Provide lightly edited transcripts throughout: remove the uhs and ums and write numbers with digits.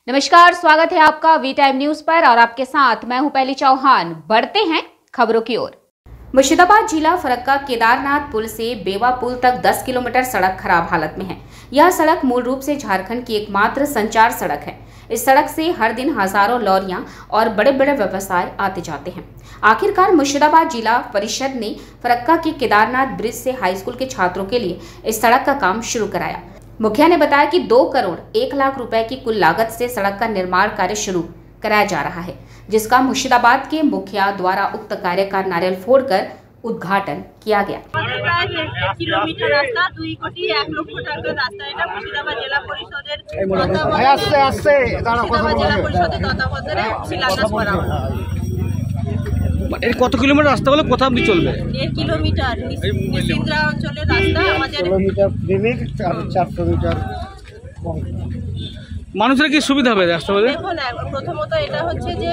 नमस्कार, स्वागत है आपका वी टाइम न्यूज पर और आपके साथ मैं हूं पहली चौहान। बढ़ते हैं खबरों की ओर। मुर्शिदाबाद जिला फरक्का केदारनाथ पुल से बेवा पुल तक 10 किलोमीटर सड़क खराब हालत में है। यह सड़क मूल रूप से झारखंड की एकमात्र संचार सड़क है। इस सड़क से हर दिन हजारों लॉरियां और बड़े बड़े व्यवसाय आते जाते हैं। आखिरकार मुर्शिदाबाद जिला परिषद ने फरक्का के केदारनाथ ब्रिज से हाई स्कूल के छात्रों के लिए इस सड़क का काम शुरू कराया। मुखिया ने बताया कि 2 करोड़ 1 लाख रुपए की कुल लागत से सड़क का निर्माण कार्य शुरू कराया जा रहा है, जिसका मुर्शिदाबाद के मुखिया द्वारा उक्त कार्य का नारियल फोड़कर उद्घाटन किया गया। किलोमीटर रास्ता 2 कोटी 1 লক্ষ টাকার রাস্তা। এটা মুর্শিদাবাদ জেলা পরিষদের তত্ত্বাবধানে শিলান্যাস করা হলো। এর কত কিলোমিটার রাস্তা হলে কোথাও আপনি চলবে? 1.5 কিলোমিটার নিশ্চিন্দ্রা অঞ্চলের রাস্তা। আমাদের কিলোমিটার 400 মিটার। মানুষের কি সুবিধা হবে রাস্তা বলে? দেখুন, প্রথমত এটা হচ্ছে যে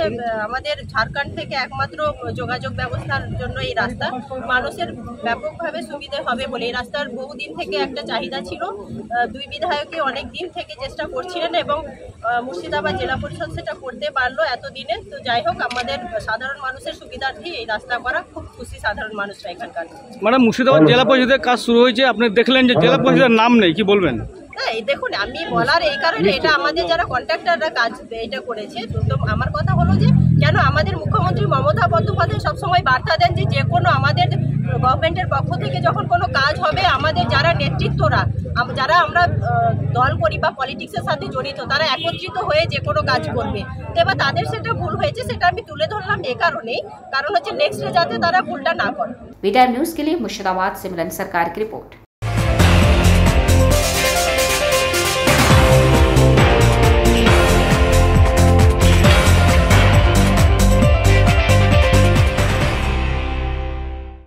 আমাদের ঝাড়খণ্ড থেকে একমাত্র যোগাযোগ ব্যবস্থার জন্য এই রাস্তা মানুষের ব্যাপকভাবে সুবিধা হবে বলে এই রাস্তার বহুদিন থেকে একটা চাহিদা ছিল। 2 বিধায়কই অনেক দিন থেকে চেষ্টা করছিলেন এবং মুর্শিদাবাদ জেলা পরিষদ সেটা করতে পারলো এতদিনে। তো যাই হোক, আমাদের সাধারণ মানুষের সুবিধার্থে এই রাস্তা করা, খুব খুশি সাধারণ মানুষরা এখানকার। মানে মুর্শিদাবাদ জেলা পরিষদের কাজ শুরু হয়েছে, আপনি দেখলেন যে জেলা পরিষদের নাম নেই, কি বলবেন? দেখুন, আমি বলার এই কারণে, এটা আমাদের যারা কন্ট্রাক্টররা কাজ এটা করেছে। তো আমার কথা হলো যে কেন আমাদের মুখ্যমন্ত্রী মমতা বন্দ্যোপাধ্যায় সবসময় বার্তা দেন যে কোনো আমাদের গভর্নমেন্টের পক্ষ থেকে যখন কোনো কাজ হবে, আমাদের যারা নেতৃত্বরা, যারা আমরা দল করি বা পলিটিক্সের সাথে জড়িত, তারা একত্রিত হয়ে যে কোনো কাজ করবে। তো এবার তাদের সেটা ভুল হয়েছে, সেটা আমি তুলে ধরলাম এই কারণেই, কারণ হচ্ছে নেক্সটে যাতে তারা ভুলটা না করে। वी टाइम न्यूज के लिए मुर्शिदाबाद से मिलन सरकार की रिपोर्ट।